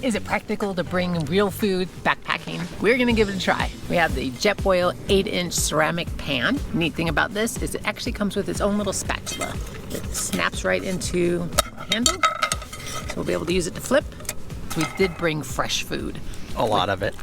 Is it practical to bring real food backpacking? We're gonna give it a try. We have the Jetboil 8-inch ceramic pan. Neat thing about this is it actually comes with its own little spatula. It snaps right into the handle, so we'll be able to use it to flip. We did bring fresh food. A lot of it.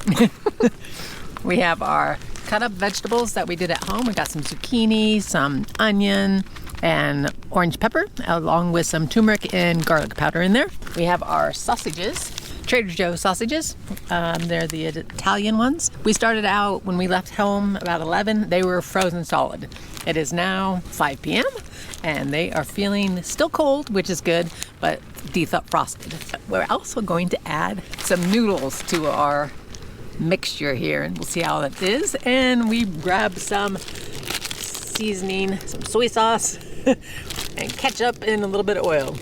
We have our cut up vegetables that we did at home. We got some zucchini, some onion, and orange pepper, along with some turmeric and garlic powder in there. We have our sausages, Trader Joe's sausages. They're the Italian ones. We started out when we left home about 11. They were frozen solid. It is now 5 p.m. and they are feeling still cold, which is good, but defrosted. We're also going to add some noodles to our mixture here, and we'll see how that is. And we grabbed some seasoning, some soy sauce, and ketchup and a little bit of oil.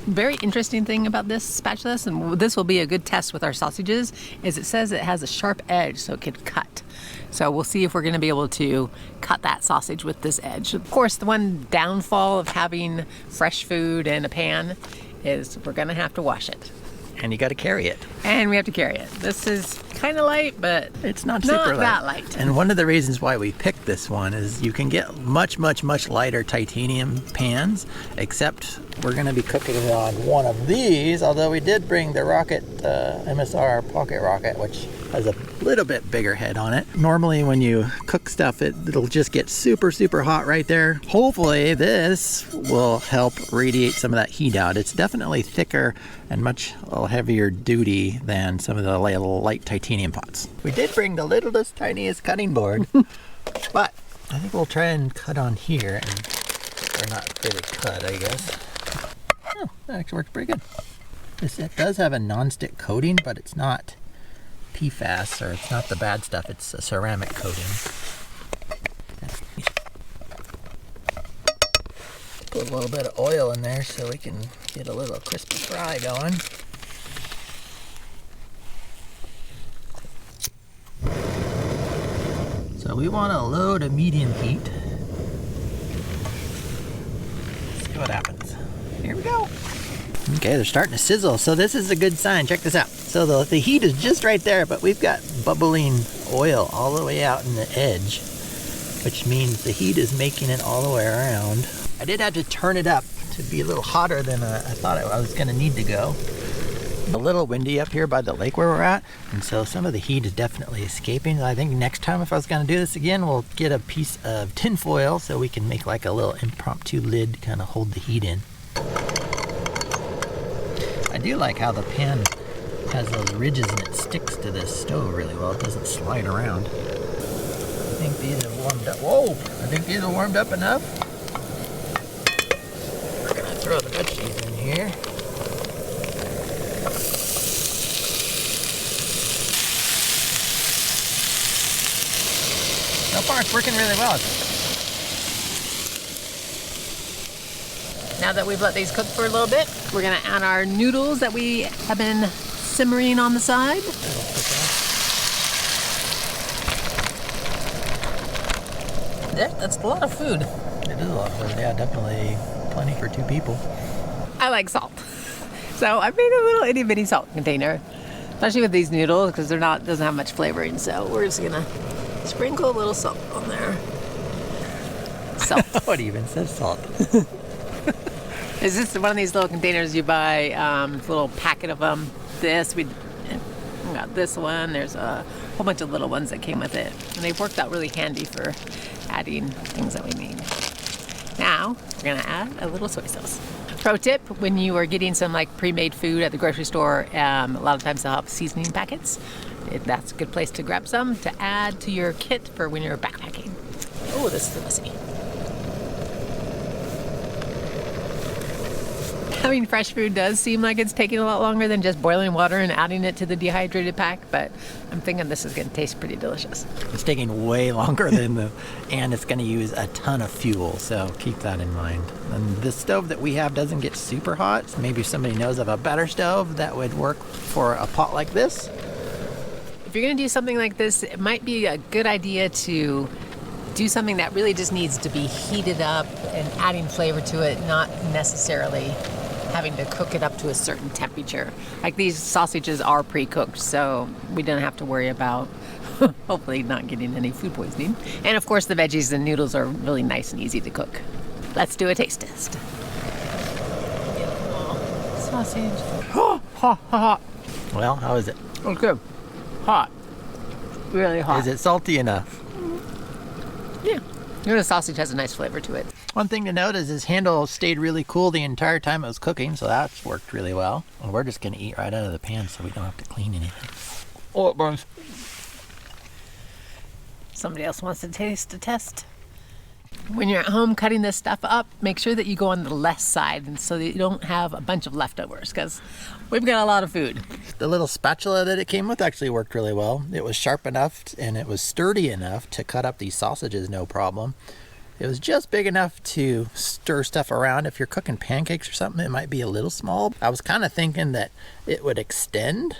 Very interesting thing about this spatula, and this will be a good test with our sausages, is it says it has a sharp edge so it could cut. So we'll see if we're going to be able to cut that sausage with this edge. Of course, the one downfall of having fresh food in a pan is we're going to have to wash it. And you got to carry it. And we have to carry it. This is kind of light, but it's not super light. That light. And one of the reasons why we picked this one is you can get much lighter titanium pans, except we're going to be cooking on one of these, although we did bring the rocket, MSR pocket rocket, which has a little bit bigger head on it. Normally when you cook stuff, it'll just get super hot right there. Hopefully this will help radiate some of that heat out. It's definitely thicker and much heavier duty than some of the light titanium pots. We did bring the littlest, tiniest cutting board, but I think we'll try and cut on here, or not really cut, I guess. Oh, that actually works pretty good. It does have a non-stick coating, but it's not PFAS, or it's not the bad stuff, it's a ceramic coating. Put a little bit of oil in there so we can get a little crispy fry going. So we want a low to medium heat. Let's see what happens. Here we go. Okay, they're starting to sizzle, so this is a good sign. Check this out. So the heat is just right there, but we've got bubbling oil all the way out in the edge, which means the heat is making it all the way around. I did have to turn it up to be a little hotter than I thought I was going to need to go. A little windy up here by the lake where we're at, and so some of the heat is definitely escaping. I think next time if I was going to do this again, we'll get a piece of tin foil so we can make like a little impromptu lid to kind of hold the heat in. I do like how the pan has those ridges and it sticks to this stove really well. It doesn't slide around. I think these are warmed up. Whoa! I think these are warmed up enough. We're gonna throw the veggies in here. So far it's working really well. Now that we've let these cook for a little bit, we're gonna add our noodles that we have been simmering on the side. Yeah, that's a lot of food. It is a lot of food, yeah, definitely plenty for 2 people. I like salt. So I made a little itty bitty salt container, especially with these noodles because doesn't have much flavoring. So we're just gonna sprinkle a little salt on there. Salt. What even says salt? Is this one of these little containers you buy, a little packet of them? We got this one. There's a whole bunch of little ones that came with it. And they've worked out really handy for adding things that we need. Now, we're gonna add a little soy sauce. Pro tip, when you are getting some like pre-made food at the grocery store, a lot of times they'll have seasoning packets. That's a good place to grab some to add to your kit for when you're backpacking. Oh, this is messy. Having fresh food does seem like it's taking a lot longer than just boiling water and adding it to the dehydrated pack, but I'm thinking this is going to taste pretty delicious. It's taking way longer and it's going to use a ton of fuel, so keep that in mind. And the stove that we have doesn't get super hot. So maybe somebody knows of a better stove that would work for a pot like this. If you're going to do something like this, it might be a good idea to do something that really just needs to be heated up and adding flavor to it, not necessarily having to cook it up to a certain temperature. Like these sausages are pre-cooked, so we didn't have to worry about hopefully not getting any food poisoning. And of course the veggies and noodles are really nice and easy to cook. Let's do a taste test. Sausage. Hot. Well, how is it? Oh, good. Hot. Really hot. Is it salty enough? Yeah. The sausage has a nice flavor to it. One thing to note is this handle stayed really cool the entire time it was cooking, so that's worked really well. And we're just going to eat right out of the pan so we don't have to clean anything. Oh, it burns. Somebody else wants to taste a test. When you're at home cutting this stuff up, make sure that you go on the left side and so that you don't have a bunch of leftovers, because we've got a lot of food. The little spatula that it came with actually worked really well. It was sharp enough and it was sturdy enough to cut up these sausages no problem. It was just big enough to stir stuff around. If you're cooking pancakes or something, it might be a little small. I was kind of thinking that it would extend,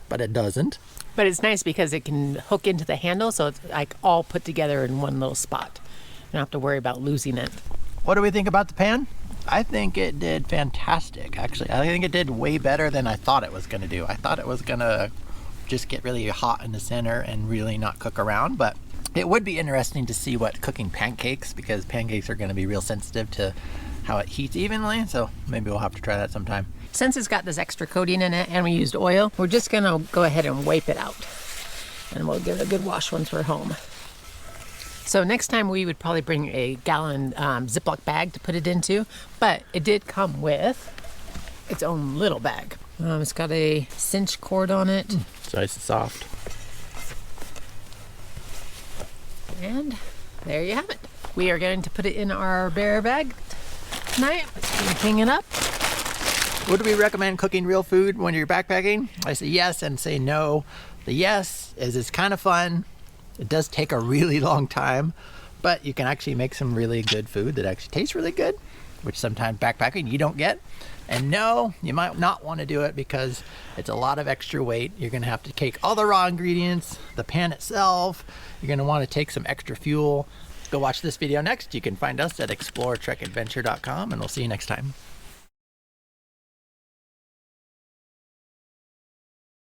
but it doesn't. But it's nice because it can hook into the handle, so it's like all put together in one little spot. You don't have to worry about losing it. What do we think about the pan? I think it did fantastic, actually. I think it did way better than I thought it was going to do. I thought it was going to just get really hot in the center and really not cook around, but it would be interesting to see what cooking pancakes, because pancakes are going to be real sensitive to how it heats evenly, so maybe we'll have to try that sometime. Since it's got this extra coating in it and we used oil, we're just going to go ahead and wipe it out. And we'll give it a good wash once we're home. So next time we would probably bring a gallon Ziploc bag to put it into, but it did come with its own little bag. It's got a cinch cord on it. It's nice and soft. And there you have it. We are going to put it in our bear bag tonight and hang it up. Would we recommend cooking real food when you're backpacking? I say yes and say no. The yes is it's kind of fun. It does take a really long time, but you can actually make some really good food that actually tastes really good, which sometimes backpacking you don't get. And no, you might not want to do it because it's a lot of extra weight. You're going to have to take all the raw ingredients, the pan itself. You're going to want to take some extra fuel. Go watch this video next. You can find us at exploretrekadventure.com, and we'll see you next time.